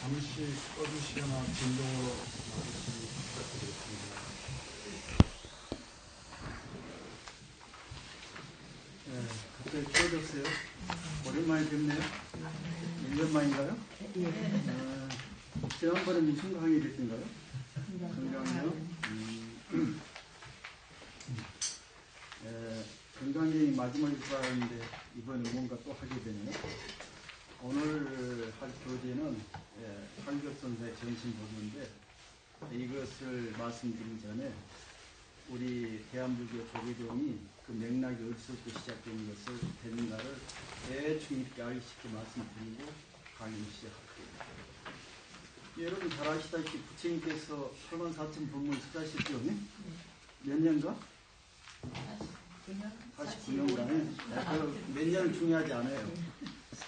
잠시 꺼주시거나 진동으로 말씀을 부탁드리겠습니다. 네, 갑자기 추워졌어요. 오랜만에 뵙네요. 1년 만인가요? 지난번에 무슨 강의 됐던가요? 건강이요? 건강이 마지막일 줄 알았는데 이번에 뭔가 또 하게 되네요. 오늘 할 교재는 한격 선생의 정신보도인데, 이것을 말씀드리기 전에 우리 대한불교 조계종이 그 맥락이 어디서부터 시작된 것을 됐는가를 대충 이렇게 알기 쉽게 말씀드리고 강의를 시작할게요. 여러분 잘 아시다시피 부처님께서 84,000 법문을 쓰셨죠? 몇 년가? 49년간. 몇 년은 중요하지 않아요.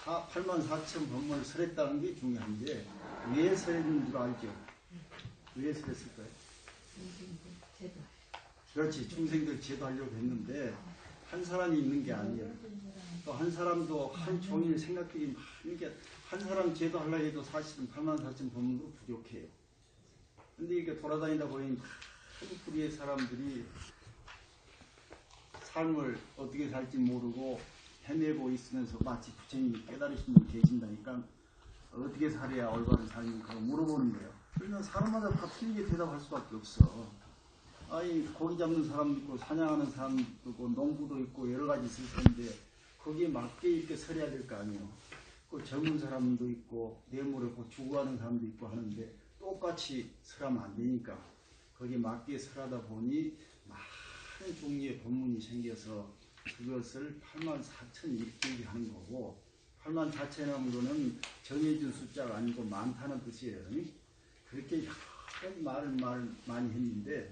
84,000 법문을 설했다는 게 중요한데, 왜 설했는 줄 알죠? 왜 설했을까요? 그렇지, 중생들 제도하려고 했는데 한 사람이 있는 게 아니에요. 또 한 사람도 한 종일 생각들이 많은 게, 한 사람 제도하려고 해도 사실은 84,000 법문도 부족해요. 근데 이렇게 돌아다니다 보니 한 뿌리의 사람들이 삶을 어떻게 살지 모르고 헤매고 있으면서 마치 부처님이 깨달으신 분 계신다니까 어떻게 살아야 올바른 삶인가 물어보는 거예요. 그러면 사람마다 다 틀리게 대답할 수밖에 없어. 아니, 고기 잡는 사람도 있고 사냥하는 사람도 있고 농부도 있고 여러 가지 있을 텐데 거기에 맞게 이렇게 서려야 될 거 아니에요. 그 젊은 사람도 있고 뇌물을 죽어가는 사람도 있고 하는데 똑같이 설하면 안 되니까 거기에 맞게 설하다 보니 많은 종류의 법문이 생겨서 그것을 84,000 읽기 하는 거고, 84,000이라는 거는 정해진 숫자가 아니고 많다는 뜻이에요. 그렇게 여러 가지 말을 많이 했는데,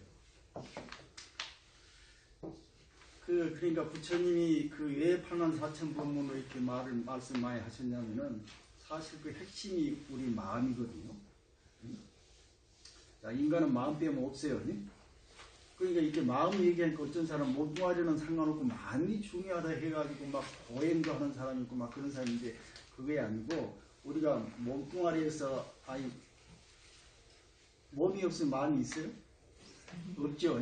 그러니까 부처님이 그 왜 84,000 법문으로 이렇게 말씀 많이 하셨냐면은 사실 그 핵심이 우리 마음이거든요. 자, 인간은 마음 빼면 없어요. 그러니까 이렇게 마음 얘기하니까 어떤 사람 몸뚱아리는 상관없고 마음이 중요하다 해가지고 막 고행도 하는 사람이 있고 막 그런 사람인데, 그게 아니고 우리가 몸뚱아리에서, 아니, 몸이 없으면 마음이 있어요? 없죠.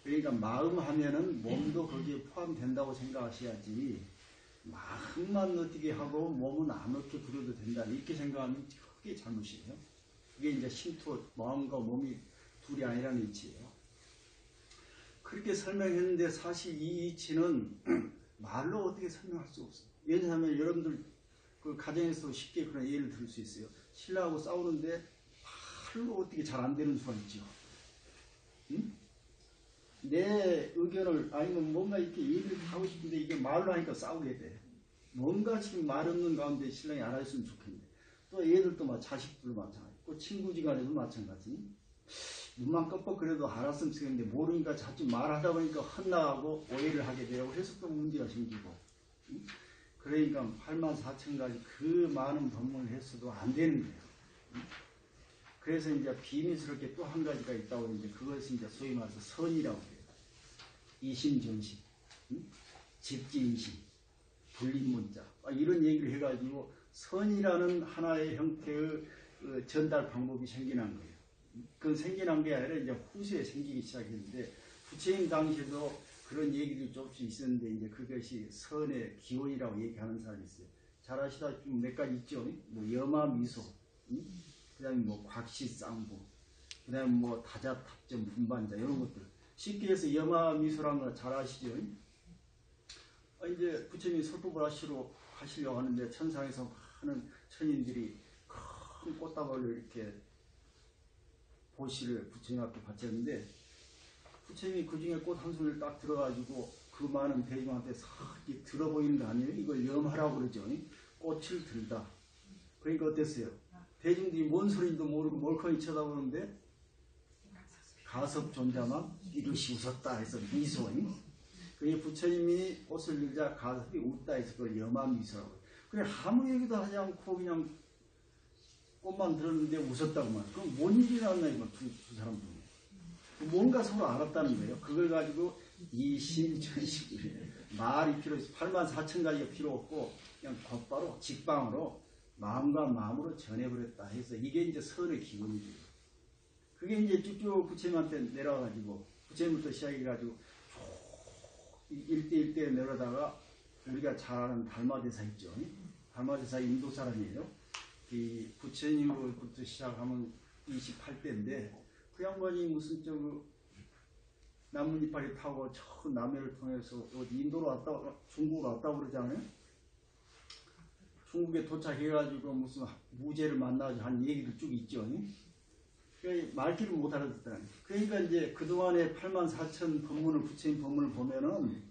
그러니까 마음 하면은 몸도 거기에 포함된다고 생각하셔야지, 마음만 어떻게 하고 몸은 안 어떻게 부려도 된다 이렇게 생각하면 그게 잘못이에요. 그게 이제 신투, 마음과 몸이 둘이 아니라는 이치예요. 그렇게 설명했는데 사실 이 이치는 말로 어떻게 설명할 수 없어요. 왜냐하면 여러분들 그 가정에서 쉽게 그런 예를 들을 수 있어요. 신랑하고 싸우는데 말로 어떻게 잘 안 되는 수가 있죠. 응? 내 의견을, 아니면 뭔가 이렇게 얘기를 하고 싶은데 이게 말로 하니까 싸우게 돼. 뭔가 지금 말 없는 가운데 신랑이 알아줬으면 좋겠는데, 또 얘들도 자식들도 마찬가지, 또 친구지간에도 마찬가지. 눈만 껌뻑 그래도 알았으면 좋겠는데 모르니까 자꾸 말하다 보니까 헛나가고 오해를 하게 되고 해서 또 문제가 생기고. 그러니까 84,000가지 그 많은 법문을 했어도 안 되는 거예요. 그래서 이제 비밀스럽게 또 한 가지가 있다고 하는데, 그것이 이제 소위 말해서 선이라고 해요. 이심전심, 집지인심, 불림문자, 이런 얘기를 해가지고 선이라는 하나의 형태의 전달 방법이 생겨난 거예요. 그건 생겨난 게 아니라 이제 후세에 생기기 시작했는데, 부처님 당시에도 그런 얘기들이 조금씩 있었는데, 이제 그것이 선의 기원이라고 얘기하는 사람이 있어요. 잘 아시다시피 몇 가지 있죠. 뭐 여마미소, 그 다음에 뭐 곽시쌍부, 그 다음에 뭐 다자탑전 분반자, 이런 것들. 쉽게 해서 여마미소라는 거 잘 아시죠? 이제 부처님이 설법을 하시려고 하는데 천상에서 많은 천인들이 큰 꽃다발로 이렇게 보시를 부처님 앞에 바쳤는데, 부처님이 그 중에 꽃 한 송이를 딱 들어가지고 그 많은 대중한테 싹 들어 보이는 거 아니에요? 이걸 염하라고 그러죠. 꽃을 들다. 그러니까 어땠어요? 대중들이 뭔 소리인지도 모르고 몰카이 쳐다보는데 가섭 존자만 이것이 웃었다 해서 미소. 그게 부처님이 꽃을 들자 가섭이 웃다 해서 그걸 염화미소라고. 그냥 아무 얘기도 하지 않고 그냥 꽃만 들었는데 웃었다고만. 그럼 뭔 일이 났나 이거 두 사람 중에. 뭔가 서로 알았다는 거예요. 그걸 가지고 이심전심 말이 필요 없어. 84,000가지가 필요 없고 그냥 곧바로 직방으로 마음과 마음으로 전해버렸다 해서 이게 이제 선의 기본이죠. 그게 이제 쭉쭉 부처님한테 내려와가지고 부처님부터 시작해가지고 일대 내려다가 우리가 잘 아는 달마대사 있죠. 달마대사 인도 사람이에요. 이 부처님으로부터 시작하면 28대인데 그 양반이 무슨 나뭇잎파리 타고 저 남해를 통해서 인도로 왔다 중국으로 왔다고 그러잖아요. 중국에 도착해가지고 무슨 무제를 만나서 한 얘기를 쭉 있죠. 말귀를 못 알아듣더라고요. 그러니까 이제 그동안에 84,000 법문을 부처님 법문을 보면은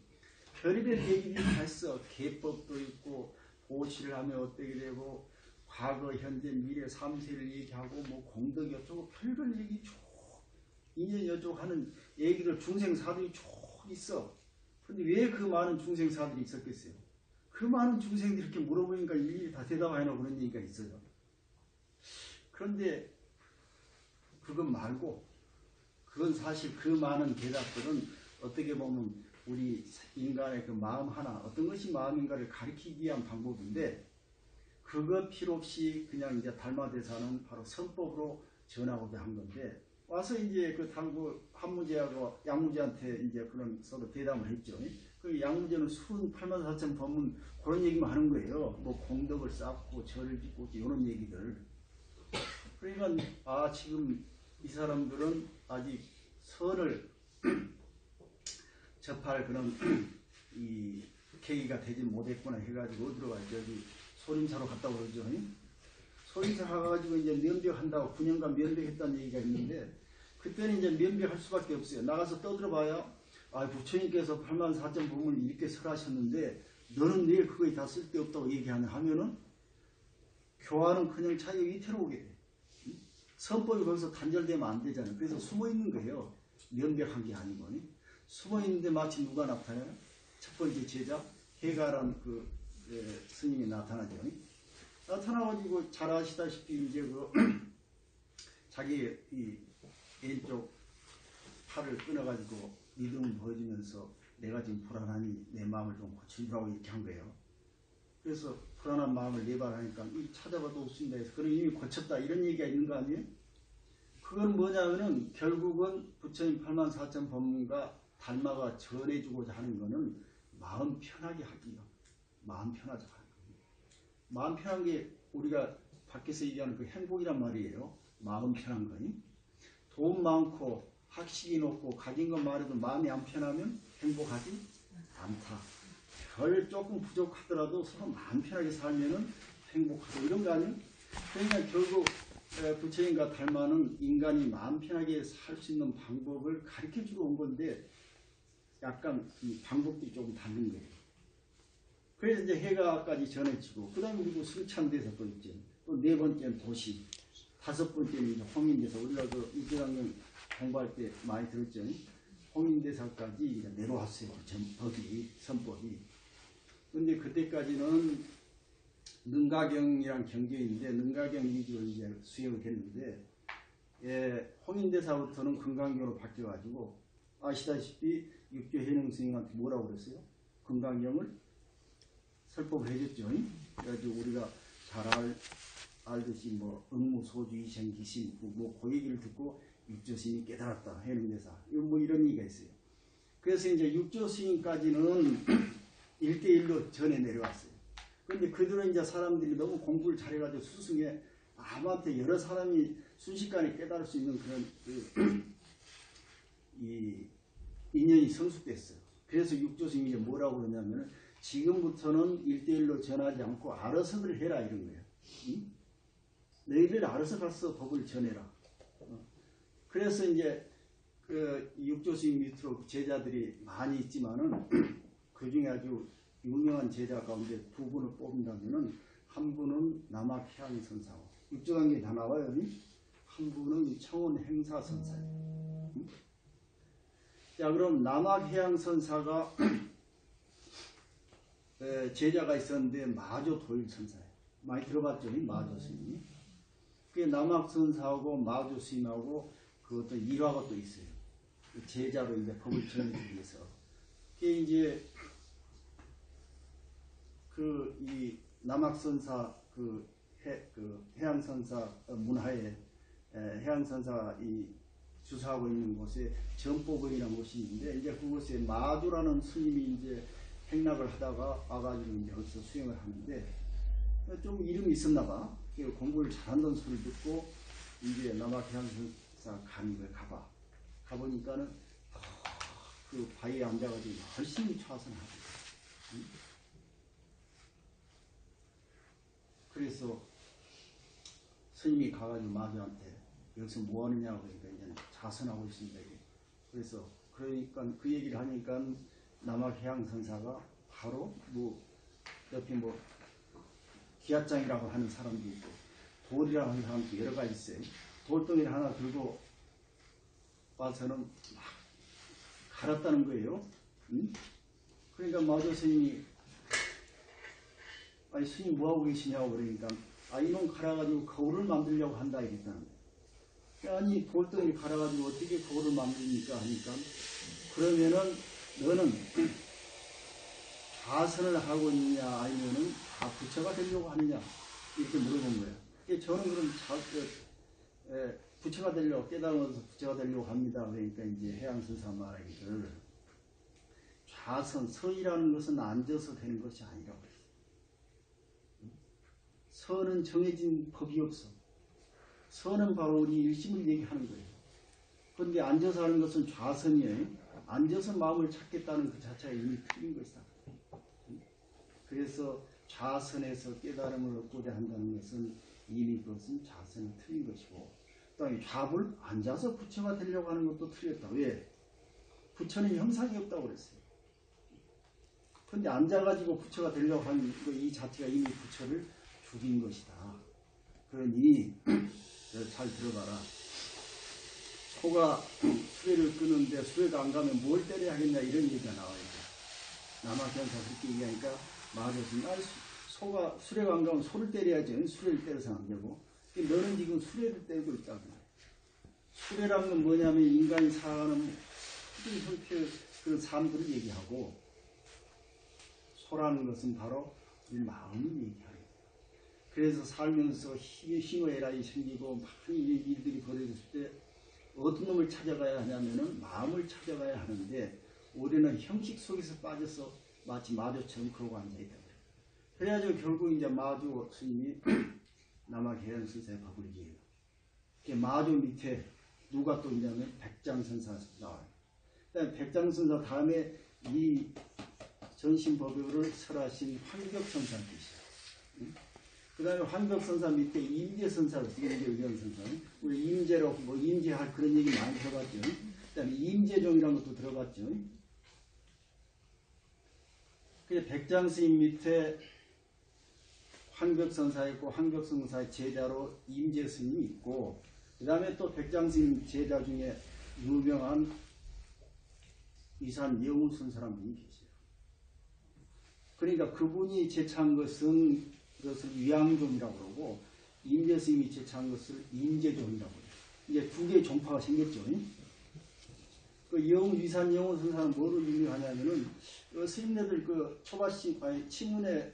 별의별 얘기들이 다 있어. 계법도 있고 보시를 하면 어떻게 되고 과거 현재 미래 3세를 얘기하고 뭐 공덕이 어쩌고 별별 얘기 쭉 인연 여쩌고 하는 얘기를 중생사들이 쭉 있어. 근데 왜 그 많은 중생사들이 있었겠어요? 그 많은 중생들이 이렇게 물어보니까 일일이 다 대답하려고 그런 얘기가 있어요. 그런데 그건 말고 그건 사실 그 많은 대답들은 어떻게 보면 우리 인간의 그 마음 하나 어떤 것이 마음인가를 가리키기 위한 방법인데 그거 필요 없이 그냥 이제 달마대사는 바로 선법으로 전하고자 한 건데 와서 이제 그 당구 한무제하고 양무제한테 이제 그런 서로 대담을 했죠. 그 양무제는 순 84,000 법문 그런 얘기만 하는 거예요. 뭐 공덕을 쌓고 절을 짓고 이런 얘기들. 그러니까 지금 이 사람들은 아직 선을 접할 그런 이 계기가 되지 못했구나 해가지고 어디로 가죠? 여기 소림사로 갔다고 그러죠. 소림사 가가지고 이제 면벽한다고 9년간 면벽했다는 얘기가 있는데 그때는 이제 면벽할 수밖에 없어요. 나가서 떠들어봐야 부처님께서 84,000 법문을 이렇게 설하셨는데 너는 왜 그거에 다 쓸데없다고 얘기하면은 교화는 그냥 자기 위태로우게 돼. 선법이 거기서 단절되면 안 되잖아요. 그래서 숨어 있는 거예요. 면벽한 게 아니고. 숨어 있는데 마치 누가 나타나요? 첫 번째 제자 해가란 그 스님이 나타나죠. 나타나가지고 잘 아시다시피 이제 자기 이 왼쪽 팔을 끊어가지고 믿음을 보여주면서 내가 지금 불안하니 내 마음을 좀 고쳐주라고 이렇게 한 거예요. 그래서 불안한 마음을 내발하니까 찾아봐도 없습니다 해서 그럼 이미 고쳤다 이런 얘기가 있는 거 아니에요? 그건 뭐냐면은 결국은 부처님 84,000 법문과 달마가 전해주고자 하는 거는 마음 편하게 하기요. 마음 편하자 하는 겁니다. 마음 편한 게 우리가 밖에서 얘기하는 그 행복이란 말이에요. 마음 편한 거니. 돈 많고 학식이 높고 가진 것 말해도 마음이 안 편하면 행복하지 않다. 별 조금 부족하더라도 서로 마음 편하게 살면은 행복하고 이런 거 아니에요? 그러니까 결국 부처님과 달마는 인간이 마음 편하게 살 수 있는 방법을 가르쳐주고 온 건데 약간 이 방법들이 조금 다른 거예요. 그래서 이제 해가까지 전해지고 그 다음에 그리고 승찬대사 또 있죠. 또 네 번째는 도시, 다섯 번째는 이제 홍인대사. 우리가 그 이태강령 공부할 때 많이 들었죠. 홍인대사까지 이제 내려왔어요. 법이, 선법이. 근데 그때까지는 능가경이란 경계인데 능가경 위주로 이제 수행을 했는데 홍인대사부터는 금강경으로 바뀌어가지고 아시다시피 육조 해능 스님한테 뭐라고 그랬어요? 금강경을 설법을 해줬죠. 그래가지고 우리가 잘 알듯이 뭐 응무소주 이생기심 그 얘기를 듣고 육조 스님이 깨달았다. 해능대사. 뭐 이런 얘기가 있어요. 그래서 이제 육조 스님까지는 1대1로 전해 내려왔어요. 그런데 그들은 이제 사람들이 너무 공부를 잘해가지고 수승에 아무한테 여러 사람이 순식간에 깨달을 수 있는 그런 이 인연이 성숙됐어요. 그래서 육조스님이 이제 뭐라고 그러냐면 지금부터는 1대1로 전하지 않고 알아서들 해라 이런 거예요. 응? 너희들 알아서 가서 법을 전해라. 그래서 이제 그 육조스님 밑으로 제자들이 많이 있지만은 그 중에 아주 유명한 제자 가운데 두 분을 뽑는다면은 한 분은 남학해양선사고 육조강경에 다 나와요. 한 분은 청원행사선사예요. 자, 그럼 남학해양선사가 제자가 있었는데 마조도일선사예요. 많이 들어봤죠? 마조스님이. 그게 남학선사하고 마조스님하고 그 어떤 일화가 또 있어요. 제자로 이제 법을 전해주기 위해서. 그게 이제 이 남학선사 그 해양선사 문화에 해양선사 이 주사하고 있는 곳에 전법원이라는 곳이 있는데 이제 그곳에 마두라는 스님이 이제 행락을 하다가 와가지고 이제 거기서 수행을 하는데 좀 이름이 있었나봐. 공부를 잘한다는 소리를 듣고 이제 남학해양선사 강의를 가보니까는 그 바위에 앉아가지고 열심히 좌선하고 그래서 스님이 가가지고 마주한테 여기서 뭐 하느냐고 그러니까 이제 자선하고 있습니다. 그래서 그러니까 그 얘기를 하니까 남학해양선사가 바로 뭐 옆에 뭐 기아장이라고 하는 사람도 있고 돌이라고 하는 사람도 여러 가지 있어요. 돌덩이를 하나 들고 와서는 막 갈았다는 거예요. 응? 그러니까 마주 스님이 아니 스님 뭐하고 계시냐고 그러니까 이놈 갈아가지고 거울을 만들려고 한다 이랬다는 거예요. 아니 돌덩이 갈아가지고 어떻게 거울을 만듭니까 하니까 그러면은 너는 자선을 하고 있느냐 아니면은 다 부처가 되려고 하느냐 이렇게 물어본 거예요. 저는 그럼 부처가 되려고 깨달아서 부처가 되려고 합니다. 그러니까 이제 해양선사 말하기를 좌선 선이라는 것은 앉아서 되는 것이 아니라고 했어요. 선은 정해진 법이 없어. 선은 바로 우리 일심을 얘기하는 거예요. 그런데 앉아서 하는 것은 좌선이에요. 앉아서 마음을 찾겠다는 그 자체가 이미 틀린 것이다. 그래서 좌선에서 깨달음을 얻고자 한다는 것은 이미 그것은 좌선이 틀린 것이고 그 다음에 좌불 앉아서 부처가 되려고 하는 것도 틀렸다. 왜? 부처는 형상이 없다고 그랬어요. 그런데 앉아가지고 부처가 되려고 하는 이 자체가 이미 부처를 죽인 것이다. 그러니 잘 들어봐라. 소가 수레를 끄는데 수레가 안 가면 뭘 때려야 하겠냐 이런 얘기가 나와요. 남학해양사 그렇게 얘기하니까 말하셨습니다. 소가 수레가 안 가면 소를 때려야지. 수레를 때려서 안 되고. 너는 지금 수레를 때리고 있다고. 수레라는 건 뭐냐면 인간이 살아가는 모든 형태의 그런 삶들을 얘기하고 소라는 것은 바로 우리 마음을 얘기하는 거예요. 그래서 살면서 희노애락이 생기고 많은 일들이 벌어졌을 때 어떤 놈을 찾아가야 하냐면은 마음을 찾아가야 하는데 우리는 형식 속에서 빠져서 마치 마주처럼 그러고 앉아있다. 그래가지고 결국 이제 마주 스님이 남학해양선사의 법을 얘기해요. 마주 밑에 누가 또 있냐면 백장선사 나와요. 백장선사 다음에 이 전신법요를 설하신 환격선사 계시죠. 그 다음에 환격선사 밑에 임재선사가 있어요. 임재의견선사. 우리 임재로 뭐 임재할 그런 얘기 많이 들어봤죠. 그 다음에 임재종이라는 것도 들어봤죠. 그래 백장스님 밑에 환격선사 있고 환격선사의 제자로 임재스님이 있고 그 다음에 또 백장스님 제자 중에 유명한 위산 영우선 사람들이 계세요. 그러니까 그분이 제창한 것은 그것을 위양종이라고 그러고 임재스님이 제창한 것을 임재종이라고 해요. 이제 두 개의 종파가 생겼죠. 그 위산 영우선 사람은 뭐를 의미하냐면은 스님네들 그 초바시 치문에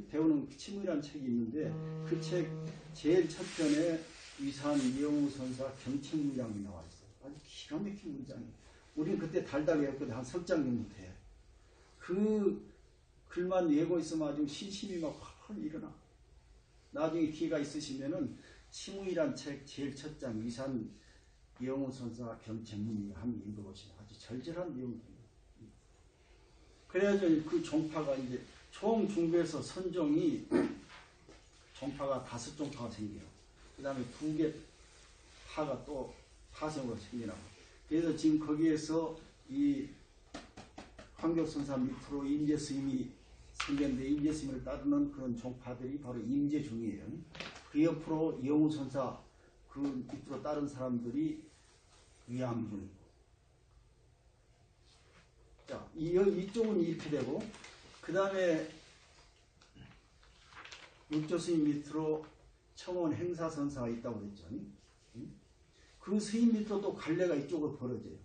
배우는 치문이라는 책이 있는데 그 책 제일 첫 편에 위산 영우선사 경책문장이 나와 있어요. 아주 기가 막힌 문장이에요. 우리는 그때 달달 외웠거든. 한 석장 정도 돼. 그 글만 외고 있으면 아주 신심이 막 확 일어나. 나중에 기회가 있으시면은 치문이란 책 제일 첫 장 위산 영우선사 경책문이 한번 읽어보시면 아주 절절한 내용입니다. 그래야죠. 그 종파가 이제 총 중부에서 선종이 종파가 5종파가 생겨요. 그 다음에 2개 파가 또 파생으로 생기나고. 그래서 지금 거기에서 이 환격선사 밑으로 임재스님이 생겼는데 임재스님을 따르는 그런 종파들이 바로 임재종이에요. 그 옆으로 영우선사 그 밑으로 따른 사람들이 위양종이고. 자, 이쪽은 이렇게 되고, 그 다음에 육조스님 밑으로 청원 행사선사가 있다고 그랬죠. 그 스님 밑으로 또 갈래가 이쪽으로 벌어져요.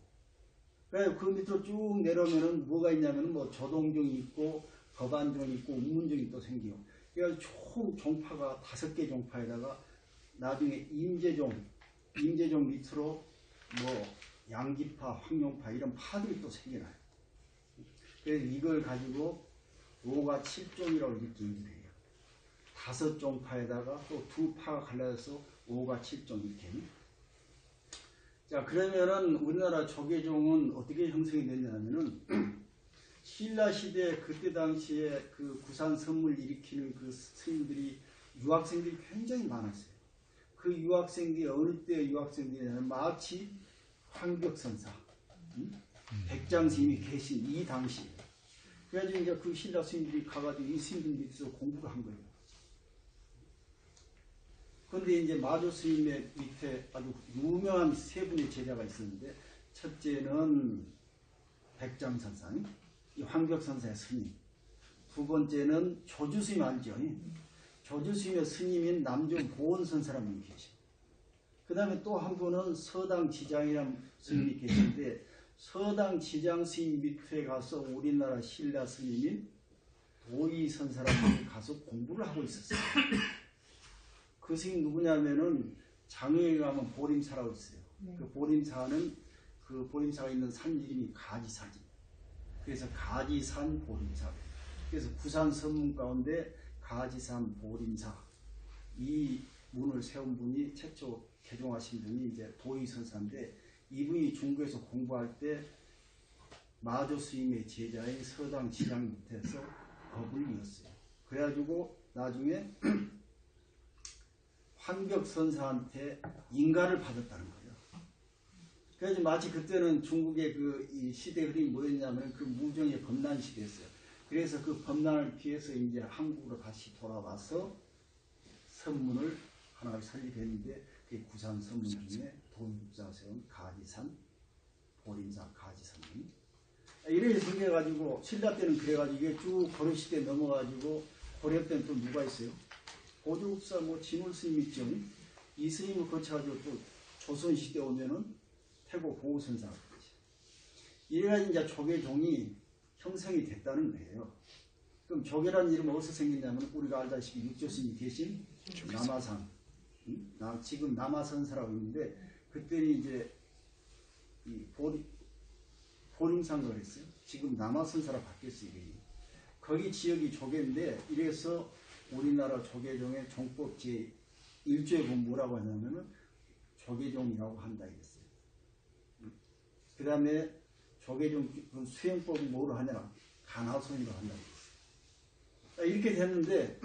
그래서 그 밑으로 쭉 내려오면은 뭐가 있냐면은 뭐 조동종이 있고, 법안종이 있고, 운문종이 또 생겨요. 그래서 총 종파가 5개 종파에다가 나중에 임재종 밑으로 뭐 양기파, 황룡파 이런 파들이 또 생겨나요. 그래서 이걸 가지고 5가 7종이라고 이렇게 얘기를 해요. 5종파에다가 또 2파가 갈라져서 5가 7종 이렇게. 자, 그러면은 우리나라 조계종은 어떻게 형성이 됐냐면은 신라 시대 그때 당시에 그 구산 선물 일으키는 그 스님들이 유학생들이 굉장히 많았어요. 그 유학생들이 어느 때 유학생들이냐면 마치 황벽선사, 백장 스님이 계신 이 당시. 그래가지고 이제 그 신라 스님들이 가가지고 이 스님들 밑에서 공부를 한 거예요. 그런데 이제 마조 스님의 밑에 아주 유명한 3분의 제자가 있었는데, 첫째는 백장선사, 이 황벽선사의 스님. 2번째는 조주스님 알죠? 조주스님의 스님인 남종 보원선사라는 분이 계시고, 그 다음에 또 한 분은 서당지장이라는 스님이 계신데, 서당지장 스님 밑에 가서 우리나라 신라 스님인 도의선사라는 분이 가서 공부를 하고 있었어요. 그 스님 누구냐면은 장흥에 가면 보림사라고 있어요. 그 보림사는 그 보림사가 있는 산 이름이 가지산이. 그래서 가지산 보림사. 그래서 구산 선문 가운데 가지산 보림사 이 문을 세운 분이 최초 개종하신 분이 이제 도의선사인데, 이분이 중국에서 공부할 때 마조 스님의 제자인 서당 지장 밑에서 법을 이었어요. 그래가지고 나중에 황벽선사한테 인가를 받았다는 거예요. 그래서 마치 그때는 중국의 그 이 시대 흐름이 뭐였냐면 그 무정의 범난 시대였어요. 그래서 그 범난을 피해서 이제 한국으로 다시 돌아와서 선문을 하나 설립했는데, 그 구산 선문 중에 도입자가 세운 가지산, 보림사 가지산문. 이래 생겨가지고, 신라 때는 그래가지고 이게 쭉 고려시대 넘어가지고, 고려 때는 또 누가 있어요? 고조국사 뭐 진울스님 있죠. 이 스님을 거쳐가지고 또 조선시대 오면은 태고 보호선사가 되지. 이래가지고 이제 조계종이 형성이 됐다는 거예요. 그럼 조계라는 이름은 어디서 생겼냐면, 우리가 알다시피 육조스님이 계신 남아산, 지금 남아선사라고 있는데, 그때는 이제 이 보림산가 그랬어요. 지금 남아선사라 바뀌었어요. 거기 지역이 조계인데, 이래서 우리나라 조계종의 종법 제1조에 보면 뭐라고 하냐면은 조계종이라고 한다 이랬어요. 그 다음에 조계종 수행법은 뭐로 하냐? 간화선이라고 한다 이랬어요. 이렇게 됐는데,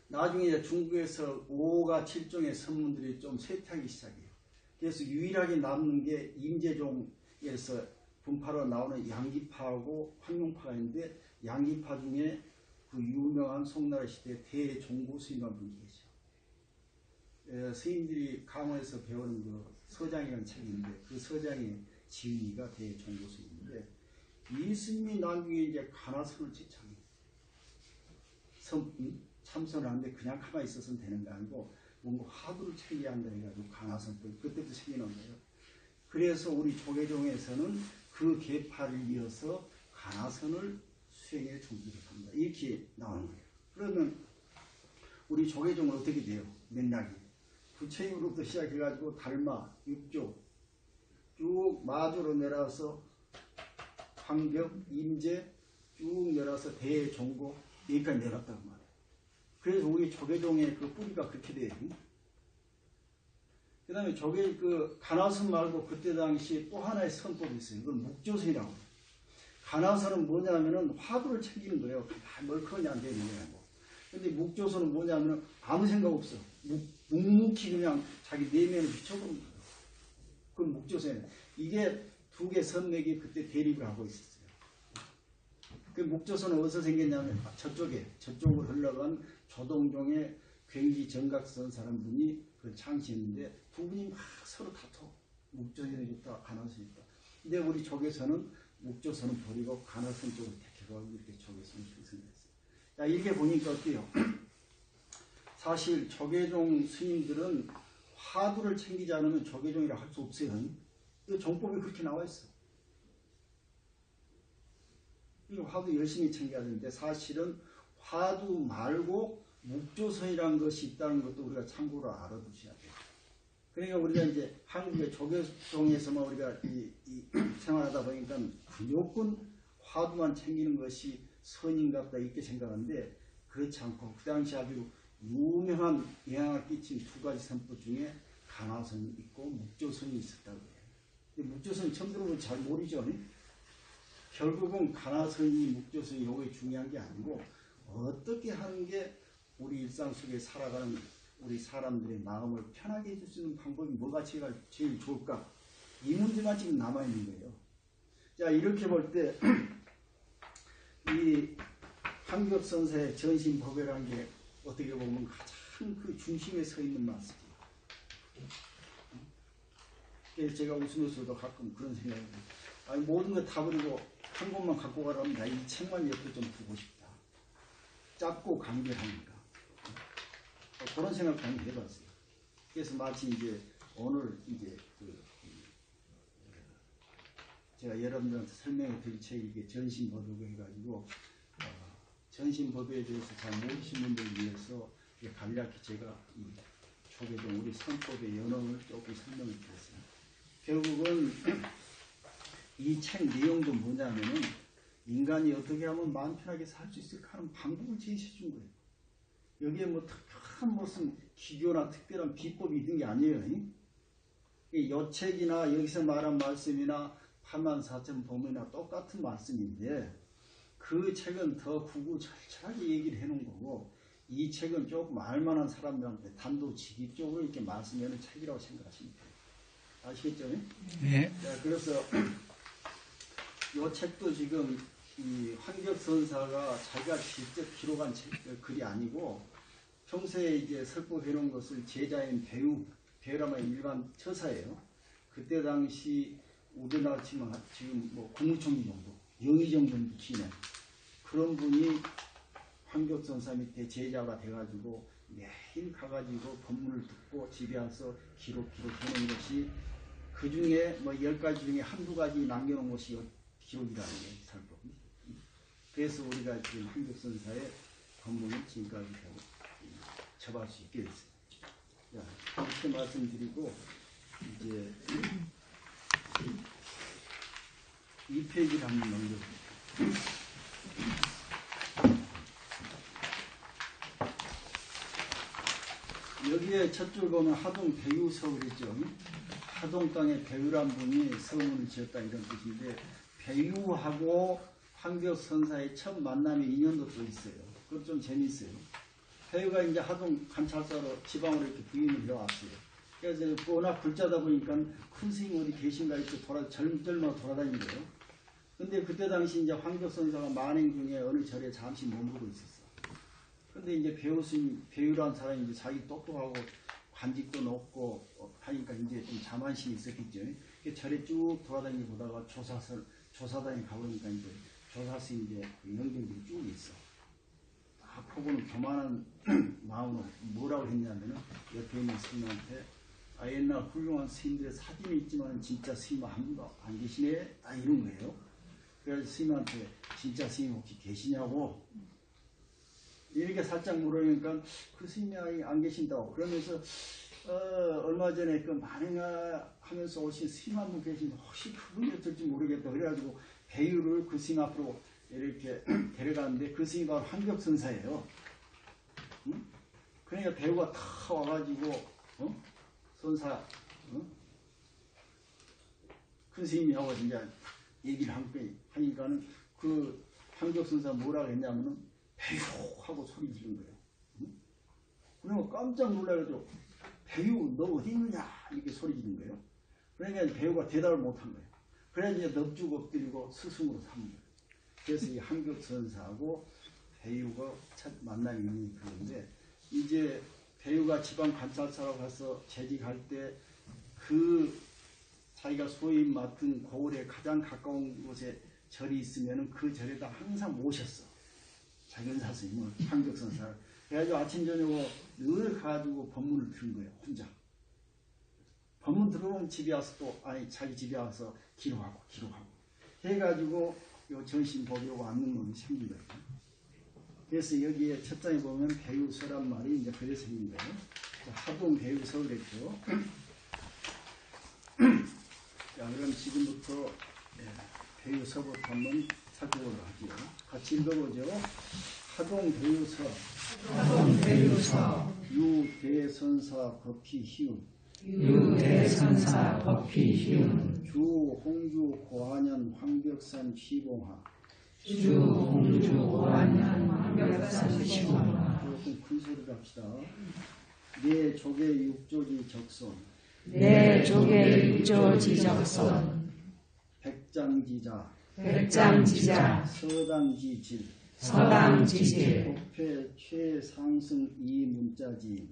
나중에 중국에서 5가 7종의 선문들이 좀 쇠퇴하기 시작해요. 그래서 유일하게 남는 게 임재종에서 분파로 나오는 양기파하고 황룡파가 있는데, 양기파 중에 그 유명한 송나라 시대 대종고 스님이라는 분이 계셔. 스님들이 강원에서 배우는 그 서장이라는 책이 있는데, 그 서장의 지휘가 대종고 스님인데, 이 스님이 나중에 이제 간화선을 제창해요. 참선을 하는데 그냥 가만히 있어서는 되는 게 아니고 뭔가 화두를 챙겨야 한다 해가지고 간화선도 그때부터 생겨난 거예요. 그래서 우리 조계종에서는 그 계파를 이어서 간화선을 수행에 종기를 합니다. 이렇게 나오는 거예요. 그러면 우리 조계종은 어떻게 돼요? 맥락이 부처님으로부터 시작해가지고 달마, 육조 쭉 마조로 내려와서 황벽, 임재 쭉 내려와서 대종고 여기까지 내려왔다고 말해요. 그래서 우리 조계종의 그 뿌리가 그렇게 돼요. 그 다음에 그 간화선 말고 그때 당시 또 하나의 선법이 있어요. 이건 묵조선이라고 해요. 간화선은 뭐냐면은 화두를 챙기는 거예요. 멀쩡히 안 되는 거예요. 근데 묵조선은 뭐냐면은 아무 생각 없어. 묵묵히 그냥 자기 내면을 비춰보는 거예요. 그건 묵조선이에요. 이게 2개 선맥이 그때 대립을 하고 있었어요. 그 묵조선은 어디서 생겼냐면 저쪽으로 흘러간 조동종의 굉지 정각선사라는 분이 그 창시했는데, 2분이 막 서로 다퉈. 묵조선이 있다, 간화선이 있다. 근데 우리 조계선은 묵조선은 버리고 간화선 쪽으로 택해서 이렇게 조계선을 형성했어요. 자, 이렇게 보니까 어때요? 사실 조계종 스님들은 화두를 챙기지 않으면 조계종이라 할 수 없어요. 이 종법이 그렇게 나와 있어. 화두 열심히 챙겨야 되는데, 사실은 화두 말고 묵조선이라는 것이 있다는 것도 우리가 참고로 알아두셔야 돼요. 그러니까 우리가 이제 한국의 조계종에서만 우리가 생활하다 보니까 무조건 화두만 챙기는 것이 선인갑다 이렇게 생각하는데 그렇지 않고 그 당시 아주 유명한 영향을 끼친 두 가지 선법 중에 간화선이 있고 묵조선이 있었다고 해요. 근데 묵조선 처음 들어보면 잘 모르죠. 결국은 간화선이 묵조선이 요게 중요한 게 아니고 어떻게 하는 게 우리 일상 속에 살아가는 우리 사람들의 마음을 편하게 해줄 수 있는 방법이 뭐가 제일 좋을까? 이 문제만 지금 남아있는 거예요. 자, 이렇게 볼 때 이 한격선사의 전신법회라는 게 어떻게 보면 가장 그 중심에 서 있는 말씀이에요. 그래서 제가 웃으면서도 가끔 그런 생각이 들어요. 아니, 모든 거 다 버리고 한 권만 갖고 가라면 나 이 책만 옆에 좀 두고 싶다. 짧고 간결하니까. 그런 생각 많이 해봤어요. 그래서 마치 이제 오늘 이제 제가 여러분들한테 설명해 드릴 책이 이게 전신법회고 해가지고 전신법회에 대해서 잘 모르신 분들을 위해서 간략히 제가 이 조계종 우리 선법의 연원을 조금 설명을 드렸어요. 결국은 이 책 내용도 뭐냐면은 인간이 어떻게 하면 마음 편하게 살 수 있을까 하는 방법을 제시해 준 거예요. 여기에 뭐 특별한 무슨 기교나 특별한 비법이 있는 게 아니에요. 이 책이나 여기서 말한 말씀이나 84,000법이나 똑같은 말씀인데 그 책은 더 구구절절하게 얘기를 해놓은 거고 이 책은 조금 알만한 사람들한테 단도직입적으로 이렇게 말씀하는 책이라고 생각하시면 돼요. 아시겠죠? 네. 자, 그래서 이 책도 지금 이 환격선사가 자기가 직접 기록한 글이 아니고 평소에 이제 설법해 놓은 것을 제자인 배우라면 일반 처사예요. 그때 당시 우리나라 지금 뭐 국무총리 정도, 영의정 정도 치네. 그런 분이 환격선사 밑에 제자가 돼가지고 매일 가가지고 법문을 듣고 집에 와서 기록해놓은 것이 그 중에 뭐 10가지 중에 한두 가지 남겨놓은 것이 기록이라는 거예요. 설법. 그래서 우리가 지금 환격선사의 법문을 지금까지 접할 수 있게 됐어요. 자, 이렇게 말씀드리고 이제 2페이지를 한번 넘겨볼게요. 여기에 첫 줄 보면 하동 배유서 그랬죠. 하동 땅에 배유란 분이 서문을 지었다 이런 뜻인데 배유하고 환격선사의 첫 만남의 인연도 또 있어요. 그것 좀 재미있어요. 배유가 이제 하동 관찰사로 지방으로 이렇게 부임을 해왔어요. 그래서 워낙 굴자다 보니까 큰 스님 어디 계신가 이렇게 젊어 돌아다닌 거예요. 근데 그때 당시 이제 환격선사가 만행 중에 어느 절에 잠시 머무르고 있었어. 근데 이제 배우란 사람이 이제 자기 똑똑하고 관직도 높고 하니까 이제 좀 자만심이 있었겠죠. 절에 쭉 돌아다니고 보다가 조사단에 가보니까 이제 조사스 이제 영경들이 쭉 있어. 딱 보고는 교만한 마음으로 뭐라고 했냐면은 옆에 있는 스님한테 옛날 훌륭한 스님들의 사진이 있지만 진짜 스님 한 분도 안 계시네? 딱 이런 거예요. 그래서 스님한테 진짜 스님 혹시 계시냐고 이렇게 살짝 물으니까 그 스님이 안 계신다고 그러면서 얼마 전에 그 만행하면서 오신 스님 한 분 계신데 혹시 그분이 어떨지 모르겠다 그래가지고 배유를 그 스님 앞으로 이렇게 데려가는데 그 스님이 바로 환격선사예요. 응? 그러니까 배우가 다 와가지고 선사 큰 스님이하고 이제 얘기를 함께 하니까는 그 환격선사 뭐라고 했냐면은 배유 하고 소리 지른 거예요. 응? 그러면 깜짝 놀라가지고 배유 너 어디 있느냐 이렇게 소리 지른 거예요. 그러니까 배유가 대답을 못한 거예요. 그래서 이제 넙죽 엎드리고 스승으로 삼은 거예요. 그래서 이 환격선사하고 배유가 첫 만남이 있는 그런데 이제 배유가 지방 관찰사로 가서 재직할 때 그 자기가 소위 맡은 고을에 가장 가까운 곳에 절이 있으면 그 절에다 항상 모셨어. 자견사 스님을 환격선사를. 그래가지고 아침 저녁으로 늘 가가지고 법문을 들은 거예요. 혼자. 법문 들어오면 집에 와서 또 자기 집에 와서 기록하고 해가지고 요 전신법이 앉는 놈이 생긴 거예요. 그래서 여기에 첫 장에 보면 배우서란 말이 이제 그래서 있는데 하동 배우서 그랬죠. 자, 그럼 지금부터 배우서부터 한번 살펴보도록 하죠. 같이 읽어보죠. 하동 배우서. 하동 배우서. 유대선사 법히 희운. 유대선사 법히 희운. 주 홍주 고한연 황벽산 시봉하. 주 홍주 고한연 황벽산 시봉하. 조금 큰 소리로 합시다. 내 족의 육조지 적선. 내 족의 육조지 적선. 백장지자. 백장지자. 서당지질. 서당지질. 독패 최상승 이문자지.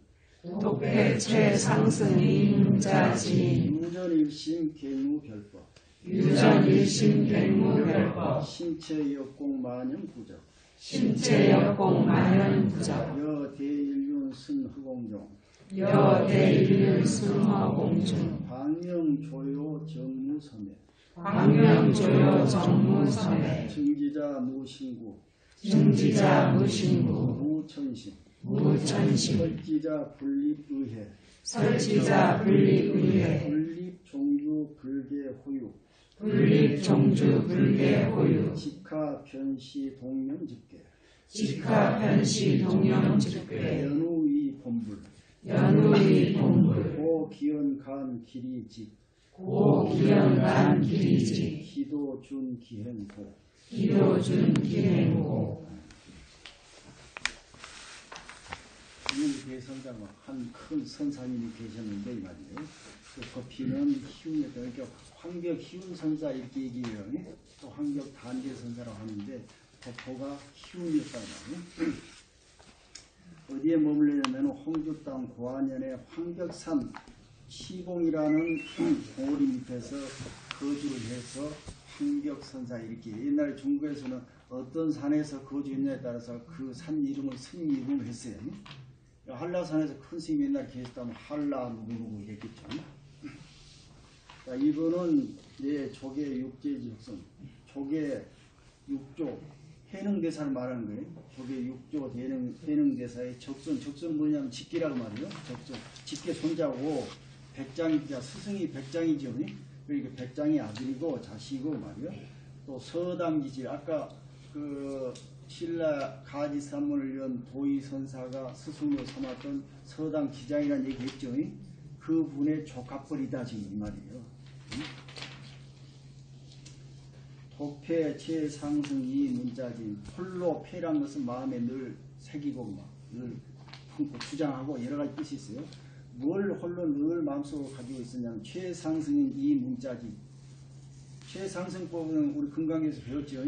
독패 최상승 이문자지. 유전일심 갱무별법. 유전일심 갱무별법. 신체역공 만연부적. 신체역공 만연부적. 여대일륜 승허공종. 여대일륜 승허공중. 광명조요 정무섬에. 광명조요 정무섬에. 증지자 무신구. 증지자 무신구. 무천심. 무천심. 설지자 분립의회. 설지자 분립의회. 분립종주 불계호유. 분립종주 불계호유. 직하편시 동명집계. 직하편시 동명집계. 연우의 본불. 연우의 본불. 고기연간 기리직. 고기연간 기리직. 기도준 기행고. 기도준 기행고. 대선자 한 큰 선사님이 계셨는데 이 말이에요. 그 법희는 희운이었다. 그러니까 황벽 희운 선사 이렇게 얘기해요. 또 황벽 단계 선사라고 하는데 법호가 희운이었다는 말이에요. 어디에 머물려냐면 홍주 땅 고한연의 황벽산 시봉이라는 봉우리 밑에서 거주를 해서 황벽선사 이렇게 옛날에 중국에서는 어떤 산에서 거주했냐에 따라서 그 산 이름을 스님 이름을 했어요. 한라산에서 큰 스님이 옛날에 계셨다면 한라 누구누구 이랬겠죠. 자, 이거는 내 족의 육제지 적선. 족의 육조 해능대사를 말하는 거예요. 족의 육조 해능대사의 적선. 적선은 뭐냐면 직계라고 말이에요. 적선. 직계 손자고 백장이자 스승이 백장이죠. 그러니까 백장이 아들이고 자식이고 말이에요. 또 서당지질. 아까 그 신라 가지산문을 위한 도의선사가 스승으로 삼았던 서당 기장이라는 얘기했죠. 그 분의 조카뻘이다 지금 이 말이에요. 독패 최상승 이 문자지. 홀로 패란 것은 마음에 늘 새기고 늘 품고 주장하고 여러 가지 뜻이 있어요. 뭘 홀로 늘 마음속으로 가지고 있었냐면 최상승인 이 문자지. 최상승법은 우리 금강에서 배웠죠.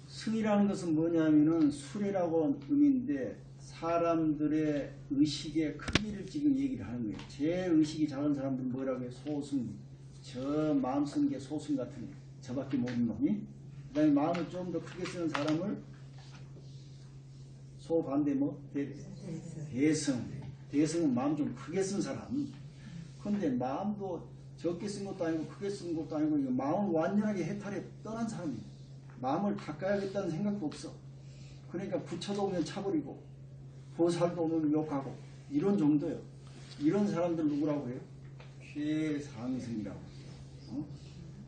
승이라는 것은 뭐냐면은 수레라고 의미인데 사람들의 의식의 크기를 지금 얘기를 하는 거예요. 제일 의식이 작은 사람들은 뭐라고 해요? 소승. 저 마음 쓰는 게 소승 같은 거예요. 저밖에 모르는 놈이. 그 다음에 마음을 좀 더 크게 쓰는 사람을 소반대 뭐? 대승. 대승은 마음 좀 크게 쓴 사람. 근데 마음도 적게 쓴 것도 아니고 크게 쓴 것도 아니고 마음을 완전하게 해탈해 떠난 사람이에요. 마음을 닦아야겠다는 생각도 없어. 그러니까 부처도 오면 차버리고 보살도 오면 욕하고 이런 정도예요. 이런 사람들 누구라고 해요? 최상승이라고.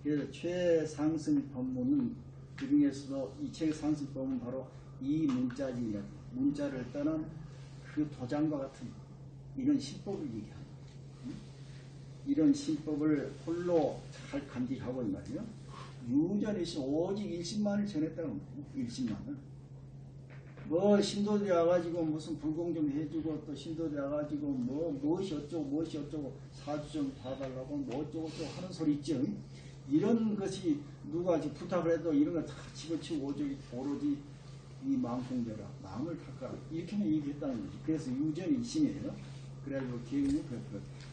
그래서 최상승 법문은 그 중에서도 이 최상승 법문은 바로 이 문자지라 문자를 떠난 그 도장과 같은 이런 신법을 얘기합니다. 이런 신법을 홀로 잘 간직하고 이 말이에요. 유전이시 오직 일심만을 전했다는 거예요. 일심만을. 뭐 신도들이 와가지고 무슨 불공 좀 해주고 또 신도들이 와가지고 뭐 무엇이 어쩌고 사주 좀 봐달라고 뭐 어쩌고 하는 소리 있죠. 이런 것이 누가 부탁을 해도 이런 거 다 집어치우고 오로지 이 마음공대라 마음을 닦아라 이렇게는 얘기했다는 거지. 그래서 유전이 일심이에요. 그래가지고 기행이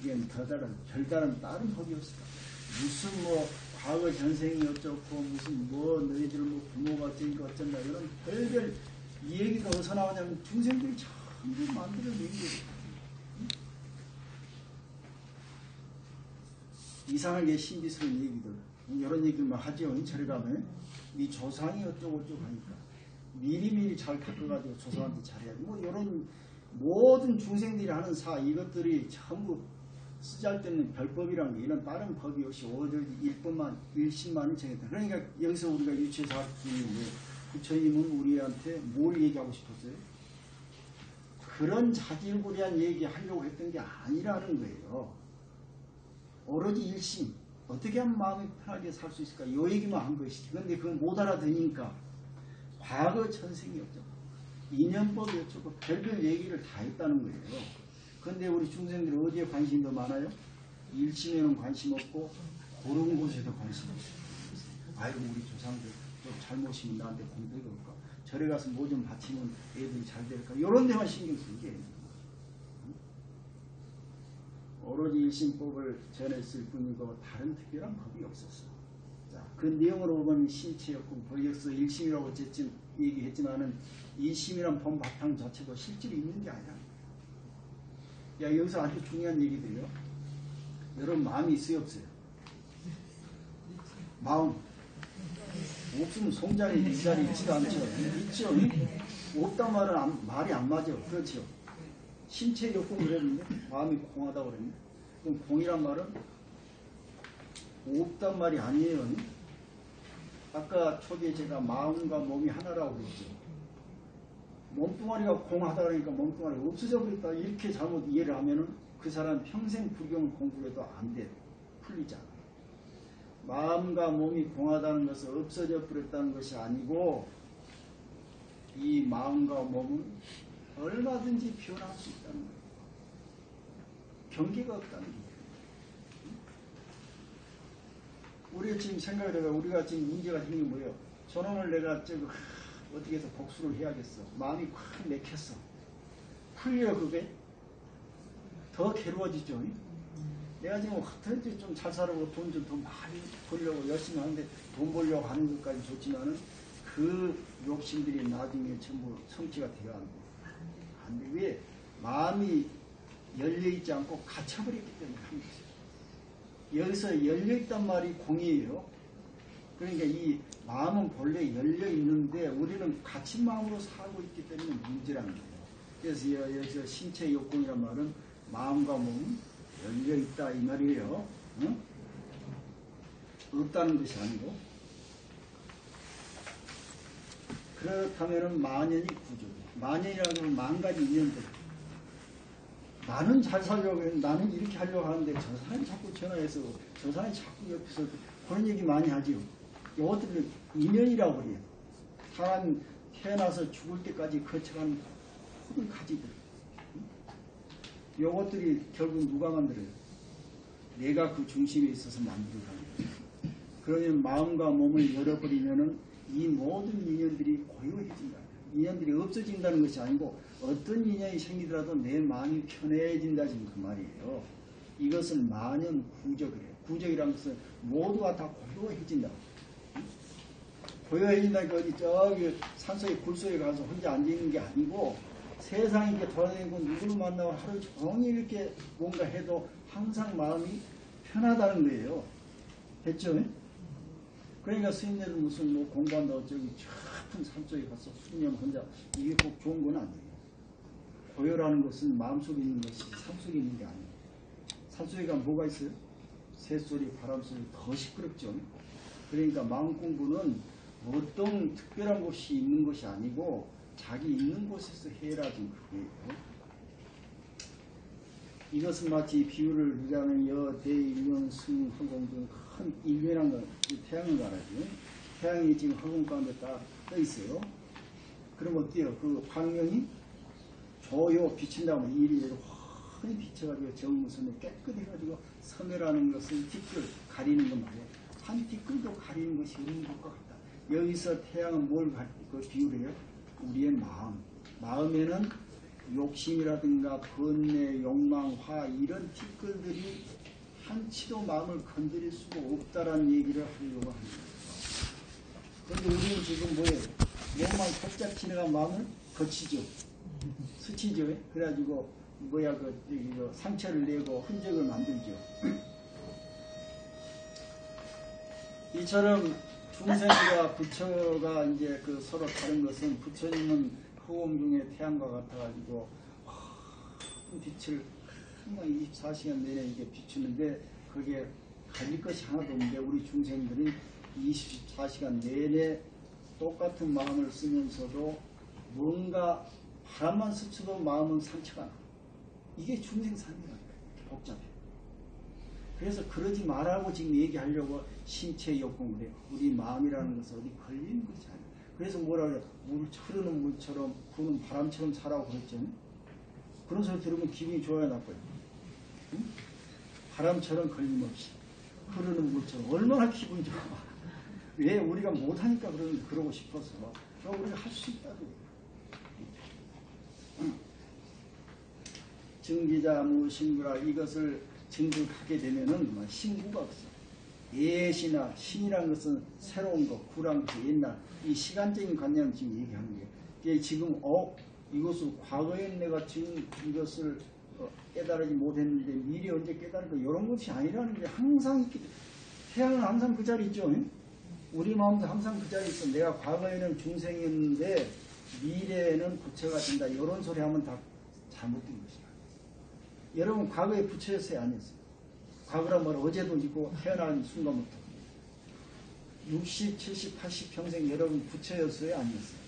이건 별다른 다른 법이 없어. 무슨 뭐 과거 전생이 어쩌고 무슨 뭐 너희들 뭐 부모가 어쩌니까 어쩐다 이런 별별 이 얘기가 어디서 나오냐면 중생들이 전부 만들어낸 거예요. 이상하게 신비스러운 얘기들 이런 얘기만 하죠. 절에 가면 이 조상이 어쩌고 하니까 미리미리 잘 닦아가지고 조상한테 잘해야 돼. 뭐 이런 모든 중생들이 하는 사 이것들이 전부 쓰잘데없는 별법이란 게 이런 다른 법이 없이 오직 일심만을 정했다. 그러니까 여기서 우리가 유치해서 할 수 있는 부처님은 우리한테 뭘 얘기하고 싶었어요? 그런 자질구레한 얘기 하려고 했던 게 아니라는 거예요. 오로지 일심. 어떻게 하면 마음이 편하게 살 수 있을까? 이 얘기만 한 것이지. 그런데 그걸 못 알아듣으니까 과거 전생이 없죠. 인연법이 어쩌고 별별 얘기를 다 했다는 거예요. 그런데 우리 중생들이 어디에 관심이 더 많아요? 일심에는 관심 없고 그런 곳에도 관심 없어요. 아이고 우리 조상들 좀 잘못이면 나한테 공덕이 올까? 절에 가서 뭐 좀 바치면 애들이 잘 될까? 이런 데만 신경 쓰게. 오로지 일심법을 전했을 뿐이고 다른 특별한 법이 없었어. 자, 그 내용으로 보면 신체였고 벌역서 일심이라고 어쨌든 얘기했지만은 이심이란 법 바탕 자체도 실제로 있는 게 아니라. 야, 여기서 아주 중요한 얘기들이요. 여러분 마음이 있어요 없어요? 마음 없으면 송장이 이 자리에 있지도 않죠. 있죠. 없단 말은 말이 안 맞아. 그렇죠. 신체 욕구 그랬는데 마음이 공하다고 그랬는데 그럼 공이란 말은 없단 말이 아니에요. 아까 초기에 제가 마음과 몸이 하나라고 그랬죠. 몸뚱아리가 공하다 그러니까 몸뚱아리가 없어져 버렸다 이렇게 잘못 이해를 하면은 그 사람 평생 불경을 공부해도 안 돼. 풀리지 않아. 마음과 몸이 공하다는 것은 없어져 버렸다는 것이 아니고 이 마음과 몸은 얼마든지 변할 수 있다는 거예요. 경계가 없다는 거예요. 우리가 지금 생각을 해봐. 우리가 지금 문제가 생긴 게 뭐예요? 저놈을 내가 어떻게 해서 복수를 해야겠어. 마음이 확 맥혔어. 풀려 그게? 더 괴로워지죠. 내가 지금 어떻게 좀 잘 살아보고 돈 좀 더 많이 벌려고 열심히 하는데 돈 벌려고 하는 것까지 좋지만은 그 욕심들이 나중에 전부 성취가 되어야 안 돼. 안 돼. 왜? 마음이 열려있지 않고 갇혀버렸기 때문에 하는 거죠. 여기서 열려있단 말이 공이에요. 그러니까 이 마음은 본래 열려있는데 우리는 갇힌 마음으로 살고 있기 때문에 문제라는 거예요. 그래서 여기서 신체 욕공이란 말은 마음과 몸은 열려있다 이 말이에요. 응? 없다는 것이 아니고. 그렇다면 만연이 구조죠. 만연이라는 건 만 가지 인연들. 나는 잘 살려고 했는데 나는 이렇게 하려고 하는데 저 사람이 자꾸 전화해서 저 사람이 자꾸 옆에서 그런 얘기 많이 하지요. 이것들을 인연이라고 그래요. 사람이 태어나서 죽을 때까지 거쳐간 모든 가지들. 이것들이 결국 누가 만들어요? 내가 그 중심에 있어서 만들어가는 거예요. 그러면 마음과 몸을 열어버리면은 이 모든 인연들이 고요해진다. 인연들이 없어진다는 것이 아니고 어떤 인연이 생기더라도 내 마음이 편해진다 지금 그 말이에요. 이것은 만연 구적이래요. 구적이라는 것은 모두가 다 고요해진다. 고요해진다니까 어디 저기 산속에 굴속에 가서 혼자 앉아있는 게 아니고 세상에 이렇게 돌아다니고 누구를 만나고 하루 종일 이렇게 뭔가 해도 항상 마음이 편하다는 거예요. 됐죠? 그러니까 스님들은 무슨 뭐 공부한다고 저기 큰 산속에 가서 수년 혼자 이게 꼭 좋은 건 아니에요. 고요라는 것은 마음속에 있는 것이 산속에 있는 게 아니에요. 산속에 가면 뭐가 있어요? 새소리, 바람소리 더 시끄럽죠. 그러니까 마음 공부는 어떤 특별한 곳이 있는 것이 아니고 자기 있는 곳에서 해라 지금 그거예요. 이것은 마치 비유를 하자면 여, 대, 일년, 승, 허공 등 큰 일면한 거, 태양을 말하죠. 태양이 지금 허공 가운데 딱 떠 있어요. 그럼 어때요? 그 광명이 조요 비친다고 일이 훤히 비쳐가지고 정무선에 깨끗해가지고 섬이라는 것은 뒷글 가리는 것 말이에요. 한 뒷글도 가리는 것이 없는 것 같다. 여기서 태양은 뭘 그 비유를 해요? 우리의 마음. 마음에는 욕심이라든가 번뇌, 욕망, 화 이런 뒷글들이 한치도 마음을 건드릴 수가 없다라는 얘기를 하려고 합니다. 그런데 우리는 지금 뭐예요? 몸만 살짝 지나가 마음을 거치죠. 스치죠. 그래가지고 상처를 내고 흔적을 만들죠. 이처럼 중생과 부처가 이제 그 서로 다른 것은 부처님은 후엄 중에 태양과 같아가지고 큰 빛을 항상 24시간 내내 이게 비추는데 그게 가질 것이 하나도 없는데 우리 중생들은 24시간 내내 똑같은 마음을 쓰면서도 뭔가 바람만 스쳐도 마음은 상처가 나. 이게 중생 삶이라는 거예요. 복잡해. 그래서 그러지 말라고 지금 얘기하려고 신체 역공을 해요. 우리 마음이라는 것은 어디 걸리는 것이 아니에요. 그래서 뭐라 그래요? 흐르는 물처럼 부는 바람처럼 살라고 그랬죠. 그런 소리 들으면 기분이 좋아요, 나빠요? 응? 바람처럼 걸림없이 흐르는 물처럼 얼마나 기분이 좋아. 왜 우리가 못하니까 그러고 싶어서 우리가 할 수 있다고. 증기자무 신구라 이것을 증득하게 되면은 신구가 없어. 예시나 신이라는 것은 새로운 것, 구란 것이 옛날 이 시간적인 관념을 지금 얘기하는 거예요. 이게 지금 이것을 과거에 내가 지금 이것을 깨달지 못했는데 미래 언제 깨달을 거 이런 것이 아니라는 게 항상 있기 때문에 태양은 항상 그 자리 있죠. 우리 마음도 항상 그 자리 있어. 내가 과거에는 중생이었는데 미래에는 부처가 된다. 이런 소리 하면 다 잘못된 것이야. 여러분 과거에 부처였어요? 아니었어요? 과거란 말은 어제도 있고 태어난 순간부터 60, 70, 80 평생 여러분 부처였어요? 아니었어요?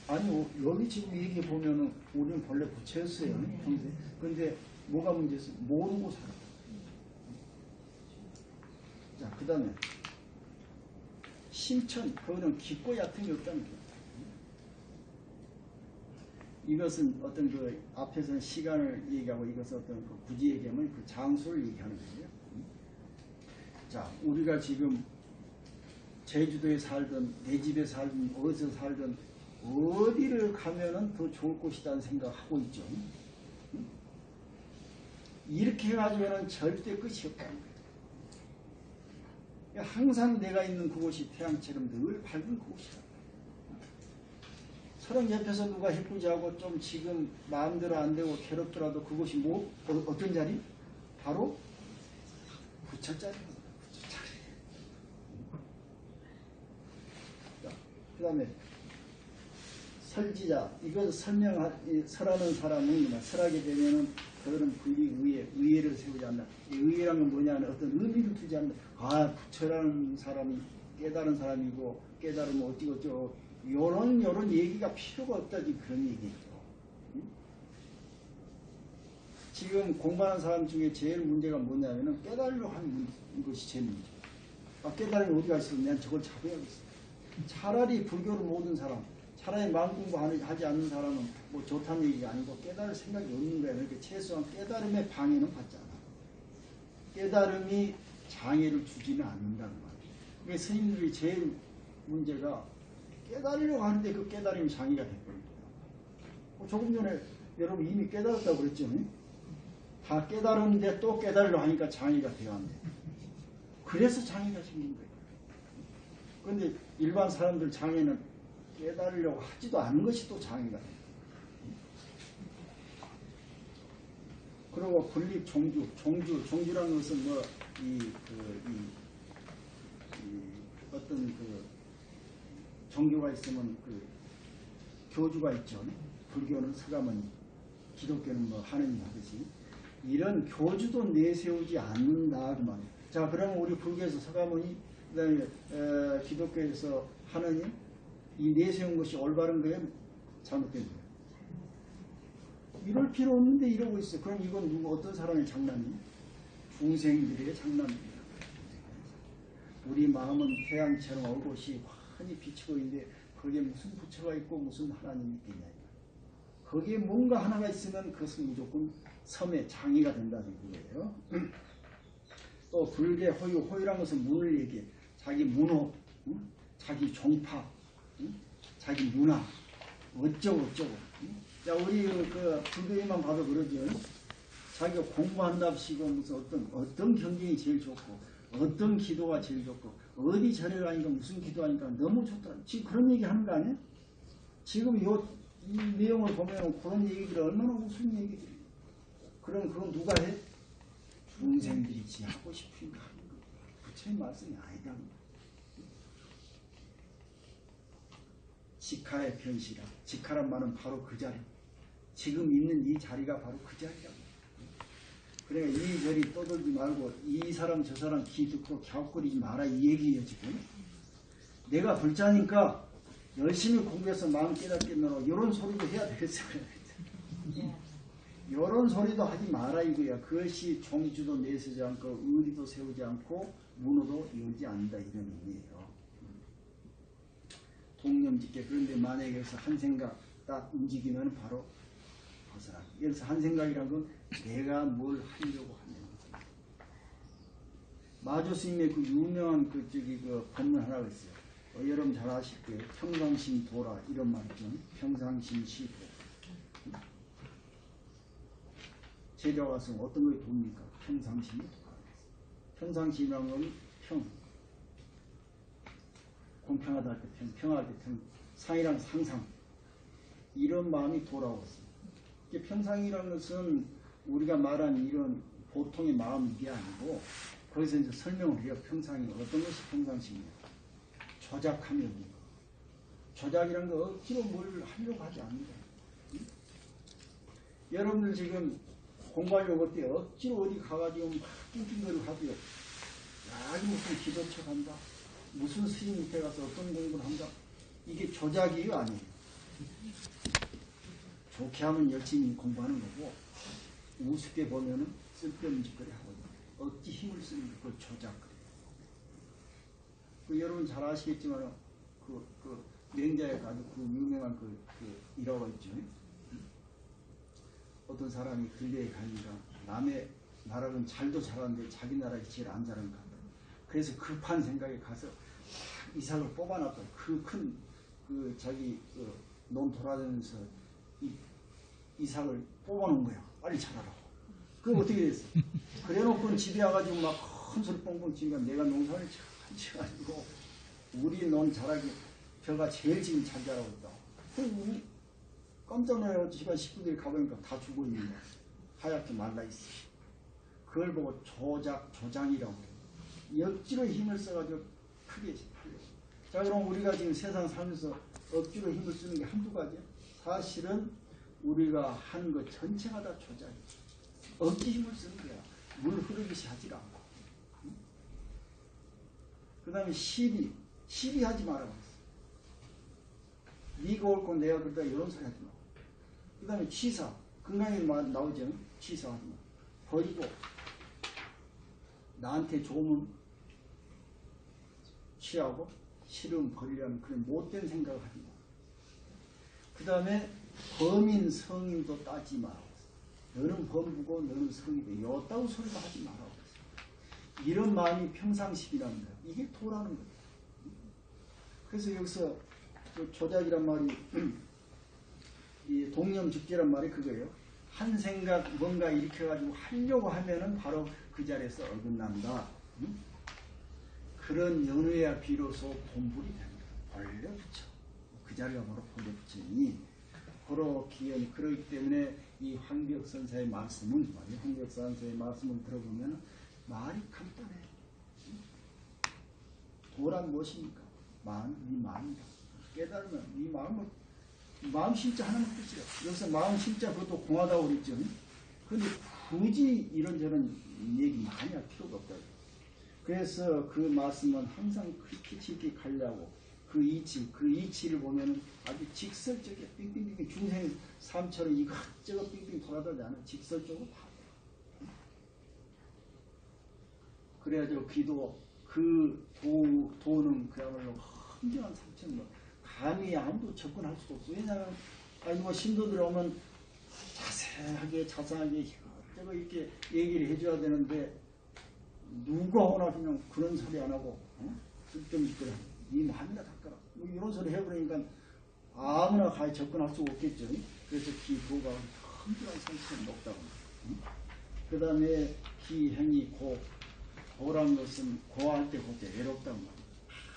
아니 여기 지금 얘기해 보면은 우리는 본래 부처였어요. 평생. 근데 뭐가 문제였어요? 모르고 살았다. 자, 그 다음에 심천, 그거는 깊고 얕은 게 없다는 거예요. 이것은 어떤 그 앞에서는 시간을 얘기하고 이것은 어떤 그 굳이 얘기하면 그 장소를 얘기하는 거예요. 자, 우리가 지금 제주도에 살든 내 집에 살든 어디서 살든 어디를 가면은 더 좋을 곳이라는 생각하고 있죠. 이렇게 해가지고는 절대 끝이 없다는 거예요. 항상 내가 있는 그곳이 태양처럼 늘 밝은 그곳이다. 사람 옆에서 누가 해꾸지하고 좀 지금 마음대로 안 되고 괴롭더라도 그것이 뭐 어떤 자리? 바로 부처 자리입니다. 부처 자리. 그 다음에 설지자, 이걸 설하는 사람은 설하게 되면은 그거는 분리 의회를 세우지 않는다. 의회라는 건 뭐냐면 어떤 의미를 두지 않는다. 아, 부처라는 사람이 깨달은 사람이고 깨달으면 어찌고저쩌고 요런 얘기가 필요가 없다지 그런 얘기죠. 지금 공부하는 사람 중에 제일 문제가 뭐냐면은 깨달으려고 하는 것이 제일 문제. 깨달으면 어디가 있어? 내가 저걸 잡아야겠어. 차라리 불교를 모든 사람, 차라리 마음 공부하지 않는 사람은 뭐 좋다는 얘기가 아니고 깨달을 생각이 없는 거야. 그러니까 최소한 깨달음의 방해는 받지 않아. 깨달음이 장애를 주지는 않는다는 말이에요. 그러니까 스님들이 제일 문제가 깨달으려고 하는데 그 깨달음이 장애가 돼버린 거야. 조금 전에 여러분 이미 깨달았다고 그랬죠? 다 깨달았는데 또 깨달으려고 하니까 장애가 되어왔네. 그래서 장애가 생긴 거예요. 그런데 일반 사람들 장애는 깨달으려고 하지도 않은 것이 또 장애가 돼요. 그리고 분립 종주라는 것은 뭐 어떤 그 종교가 있으면 그 교주가 있죠. 불교는 서가모니, 기독교는 뭐 하느님 하듯이 이런 교주도 내세우지 않는다 그 말이에요. 자, 그러면 우리 불교에서 서가모니, 그다음에 기독교에서 하느님 이 내세운 것이 올바른 거예요? 잘못된 거예요? 이럴 필요 없는데 이러고 있어요. 그럼 이건 누구 어떤 사람의 장난이에요? 중생들의 장난입니다. 우리 마음은 태양처럼 얼굴이 환히 비치고 있는데 거기에 무슨 부처가 있고 무슨 하나님이 있겠냐. 거기에 뭔가 하나가 있으면 그것은 무조건 섬의 장애가 된다는 거예요. 또 불계 호유란 것은 문을 얘기해. 자기 문호, 자기 종파, 자기 문화, 어쩌고. 야, 우리 그 불교에만 봐도 그러죠. 자기가 공부한답시고 무슨 어떤 경쟁이 제일 좋고 어떤 기도가 제일 좋고 어디 절에 가니까 무슨 기도하니까 너무 좋다. 지금 그런 얘기 하는 거 아니야? 지금 이 내용을 보면 그런 얘기들이 얼마나 무슨 얘기들이. 그럼 그건 누가 해? 중생들이 하고 싶으니까 하는 거예요. 부처님 말씀이 아니다. 직하의 변시라. 직하란 말은 바로 그 자리. 지금 있는 이 자리가 바로 그 자리라고. 그러니까 이리저리 떠들지 말고 이 사람 저 사람 귀 듣고 갸웃거리지 마라 이 얘기예요 지금. 내가 불자니까 열심히 공부해서 마음 깨닫게 너라 이런 소리도 해야 되겠어요. 이런 소리도 하지 마라 이거야. 그것이 종주도 내세지 않고 의리도 세우지 않고 문호도 열지 않는다 이런 의미예요. 동념직계. 그런데 만약에 여기서 한 생각 딱 움직이면 바로 벗어나. 여기서 한 생각이란 건 내가 뭘 하려고 하는 거죠. 마조 스님의 그 유명한 그 법문 하나가 있어요. 여러분 잘 아실 거예요. 평상심 도라 이런 말 있죠. 평상심 시도. 제자가 와서 어떤 걸 돕니까? 평상심이 도라. 평상심이라는 건 평. 공평하다 할 때 평, 평할 때 평, 상이랑 상상. 이런 마음이 돌아왔어요. 평상이라는 것은 우리가 말한 이런 보통의 마음 이게 아니고 거기서 이제 설명을 해요. 평상이 어떤 것이 평상심이냐. 조작하면 조작이라는 거 억지로 뭘 하려고 하지 않는다. 응? 여러분들 지금 공부하려고 할 때 억지로 어디 가가지고 막 낑낑거리고 하고요. 아주 무슨 기도처 간다. 무슨 스님 밑에 가서 어떤 공부를 한다. 이게 조작이에요 아니에요? 좋게 하면 열심히 공부하는 거고 우습게 보면은 쓸데없는 짓거리 하거든요. 어찌 힘을 쓰는 게 그걸 조작거려요. 여러분 잘 아시겠지만 맹자에 가도 그 유명한 이라고 있죠. 어떤 사람이 들레에 가니까 남의 나라는 잘도 잘하는데 자기 나라가 제일 안 잘하는 것 같다. 그래서 급한 생각에 가서 이삭을 뽑아놨다. 자기 논 돌아다니면서 이삭을 뽑아놓은 거야. 빨리 자라라고. 그럼 어떻게 됐어? 그래놓고 집에 와가지고 막 큰 소리 뻥뻥 치니까 내가 농사를 잘 지어가지고 우리 논 자라기 저가 제일 지금 잘 자라고 있다. 깜짝 놀라서 집안 식구들이 가보니까 다 죽어 있는 거야. 하얗게 말라있어. 그걸 보고 조장이라고 해요. 억지로 힘을 써가지고 크게 하려고. 자, 그럼 우리가 지금 세상 살면서 억지로 힘을 쓰는 게 한두 가지야? 사실은 우리가 하는 것 전체가 다 조작이야. 억지 힘을 쓰는 거야. 물 흐르듯이 하질 않고. 그 다음에 시비 하지 말라고 했어. 네가 옳고 내가 그러다 이런 소리 하지 마. 그 다음에 취사. 건강에 나오죠. 취사하지 마. 버리고 나한테 좋으면 취하고 싫으면 버리라는 그런 못된 생각을 하지 마. 그 다음에 범인 성인도 따지 말라고 했어. 너는 범부고 너는 성인이고 요따구 소리도 하지 말라고 했어. 이런 마음이 평상심이라는 거야. 이게 도라는 거야. 그래서 여기서 조작이란 말이 이 동념직계란 말이 그거예요. 한 생각 뭔가 일으켜가지고 하려고 하면은 바로 그 자리에서 어긋난다. 응? 그런 연후야 비로소 본불이 됩니다. 본래 부처. 그 자리가 바로 본래 부처니 바로 기연이 그렇기 때문에 이 황벽선사의 말씀은 황벽선사의 말씀을 들어보면 말이 간단해. 도란 무엇입니까? 네 마음이다. 깨달으면 네 마음을 마음 심자 하나님 뜻이야. 여기서 마음 심자 그것도 공하다고 그랬죠. 그런데 굳이 이런저런 얘기 많이 할 필요가 없다. 그래서 그 말씀은 항상 깊이 있게 가려고 그 이치를 보면 아주 직설적이야. 빙빙빙 중생 삶처럼 이것저것 빙빙 돌아다니지 않아. 직설적으로 봐. 그래야죠. 기도 도는 그야말로 흥정한 삼천로. 감히 아무도 접근할 수도 없어. 왜냐하면 뭐 신도들 오면 자세하게 이것저것 이렇게 얘기를 해줘야 되는데 누가 오나 그냥 그런 소리 안 하고 쓸데없이 그래. 네 마음이나 닦아라. 뭐 이런 소리 해버리니까 아무나 가히 접근할 수 없겠죠. 그래서 기도가 흥정한 삼천이 높다고. 그 다음에 기행이 고란 것은 고할 때 그때 외롭단 말이야.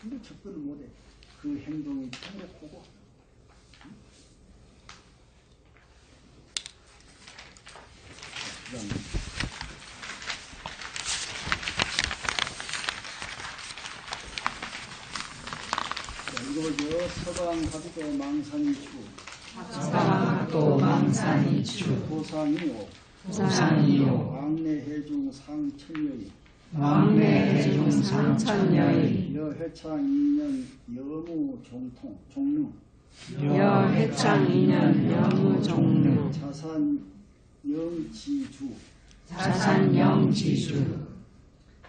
아무도 접근을 못해. 그 행동이 참으로 고고. 그 다음에 사방학도 망산이추 사방학도 망산이추 보상이요 보상이요 왕래해중 상천여이 왕래해중 상천여의 여해창 2년 여무 종능 여해창 2년 여무종류 자산 영지주 자산영지주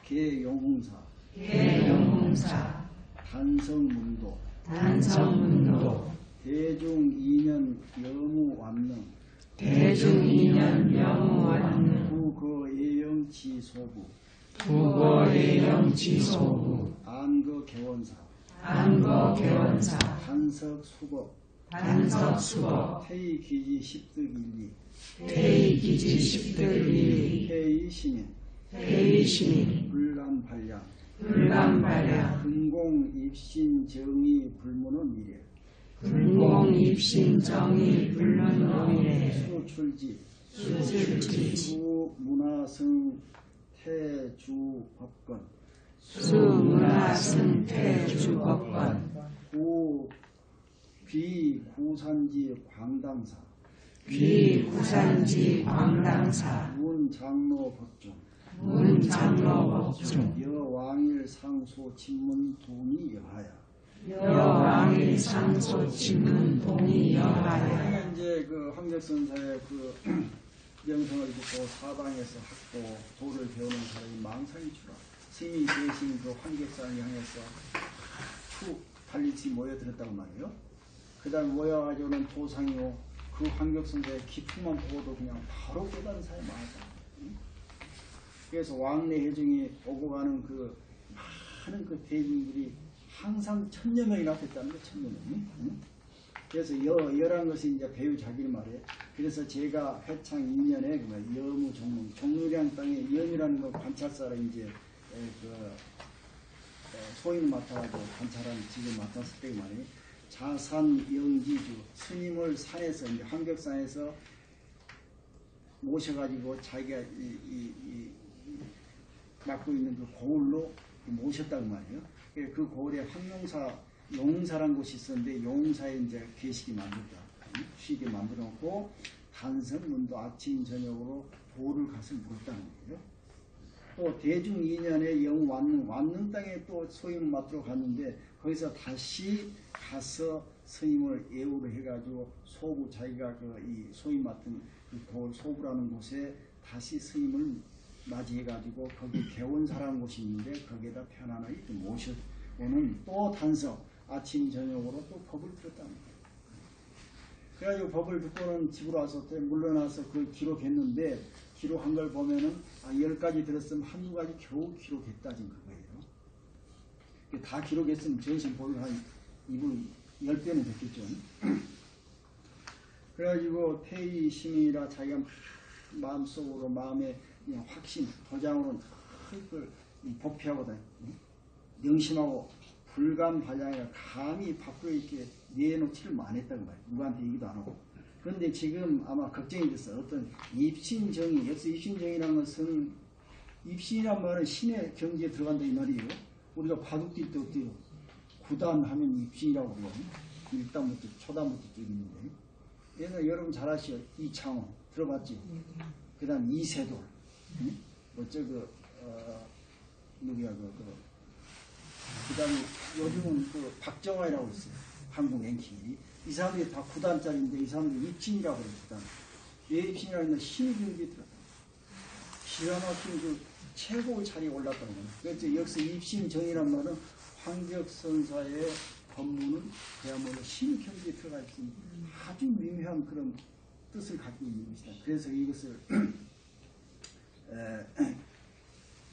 개영홍사 개영홍사 단성문도 단성문도 대중 2년 여무완능 대중2년 여무완능 구거예영지소부 국어예영지소부 안거개원사 안거개원사 단석수법 단석수법 태의기지 십득일리 태의기지 십득일리 태의시민 태의시민 불감발량 불감발량 근공입신정의 불문은 미래 불공입신정의 불문노미래 수출지 수출지 수문화승 태주법권 수문화승태주법권 귀구산지 광당사 귀구산지 광당사 문장로법중 문장로법중 여왕일 상소 친문 동이 여하야 여왕의 상소 친문 동이 여하야 이제 그 황격선사의 그 명성을 듣고 사방에서 학고 도를 배우는 사람이 망상이 주라 스님이 계신 그 황격산을 향해서 툭 달리치 모여들었다고 말이에요. 그 다음 모여가지고는 도상이요 그 황격선사의 기품만 보고도 그냥 바로 깨달은 사람이 많았다. 그래서 왕래해중이 오고 가는 그 많은 그 대중들이 항상 1000여 명이나 됐다는 거예요. 1000여 명이. 그래서 여란 것이 이제 배우 자기를 말해. 그래서 제가 해창 2년에 여무 종릉량 땅에 염이라는 거 관찰사를 이제 소인을 맡아가지고 관찰하는 직을 맡았을 때 말이에요. 자산 영지주 스님을 산에서 이제 황격산에서 모셔가지고 자기가 맡고 있는 그 고을로 모셨다고 말이에요. 그 고을에 황용사 용사란 곳이 있었는데 용사에 이제 계시게 만들었다. 쉬게 만들어 놓고 단성문도 아침 저녁으로 도를 가서 물었다는 거예요. 또 대중 2년에 영완능 땅에 또 소임을 맡으러 갔는데 거기서 다시 가서 스님을 예우를 해가지고 소부 자기가 이 소임 맡은 그 돌 소부라는 곳에 다시 스님을 맞이해가지고 거기 개원사라는 곳이 있는데 거기에다 편안하게 모셔오는 또 단성 아침 저녁으로 또 법을 들었다는 거예요. 그래가지고 법을 듣고는 집으로 와서 물러나서 그걸 기록했는데 기록한 걸 보면은 10가지 들었으면 한두 가지 겨우 기록했다진 그거예요. 다 기록했으면 전신 법이 한 이분 10배는 됐겠죠. 그래가지고 태의 심이라 자기가 마음속으로 마음에 그냥 확신 도장으로 그걸 복피하고 명심하고 불감발량이라 감히 밖으로 이렇게 내놓지를 못했다고 말이에요. 누구한테 얘기도 안 하고. 그런데 지금 아마 걱정이 됐어요. 어떤 입신정의, 여기서 입신정의라는 것은 입신이란 말은 신의 경지에 들어간다 이 말이에요. 우리가 바둑 뛸 때 어때요? 9단 하면 입신이라고 그러거든요. 1단부터 초단부터 뛰는데. 그래서 여러분 잘 아시죠? 이창호 들어봤죠? 그 다음 이세돌. 응? 누구야, 그 다음에 요즘은 그 박정화이라고 있어요. 한국 랭킹이. 이 사람들이 다 9단짜리인데 이 사람들이 입신이라고 그래요. 9단. 왜 입신이라고 했나? 신의 경지에 들어갔다. 기가 막힌 그 최고의 자리에 올랐다는 거예요. 그래서 여기서 입신정이란 말은 황격선사의 법문은 그야말로 신의 경지에 들어가 있으니 아주 미묘한 그런 뜻을 갖고 있는 것이다. 그래서 이것을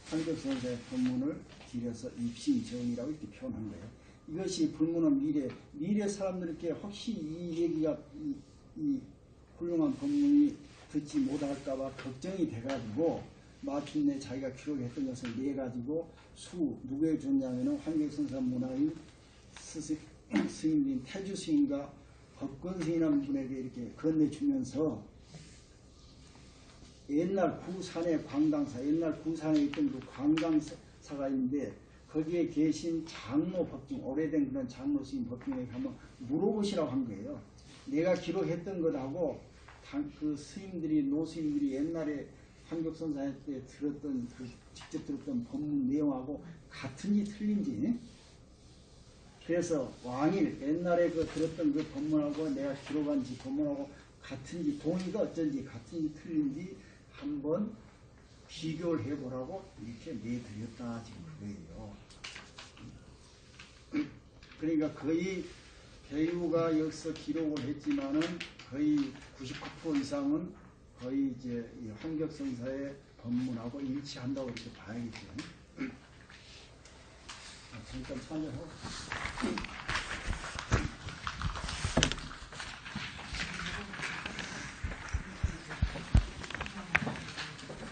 황격선사의 법문을 길어서 입신정이라고 이렇게 표현한 거예요. 이것이 불문은 미래 사람들에게 혹시 이 얘기가 이 훌륭한 법문이 듣지 못할까봐 걱정이 돼가지고 마침내 자기가 기록했던 것을 내가지고 누구에 줬냐면은 황격선사 문화인 스님인 태주 스님과 법권 스님이라는 분에게 이렇게 건네주면서 옛날 구산의 광당사, 옛날 구산에 있던 그 광당사가 있는데 거기에 계신 장로 법중, 오래된 그런 장로 스님 법중에 가면 물어보시라고 한 거예요. 내가 기록했던 것하고 그 스님들이, 노스님들이 옛날에 한국선사할 때 들었던, 직접 들었던 법문 내용하고 같은지 틀린지. 그래서 왕일, 옛날에 그 들었던 그 법문하고 내가 기록한 지 법문하고 같은지, 동의가 어쩐지 같은지 틀린지 한번 비교를 해보라고 이렇게 내드렸다, 지금 그거예요. 그러니까 거의 배우가 여기서 기록을 했지만은 거의 99% 이상은 거의 이제 환격선사의 법문하고 일치한다고 이렇게 봐야겠죠. 잠깐 참여하고.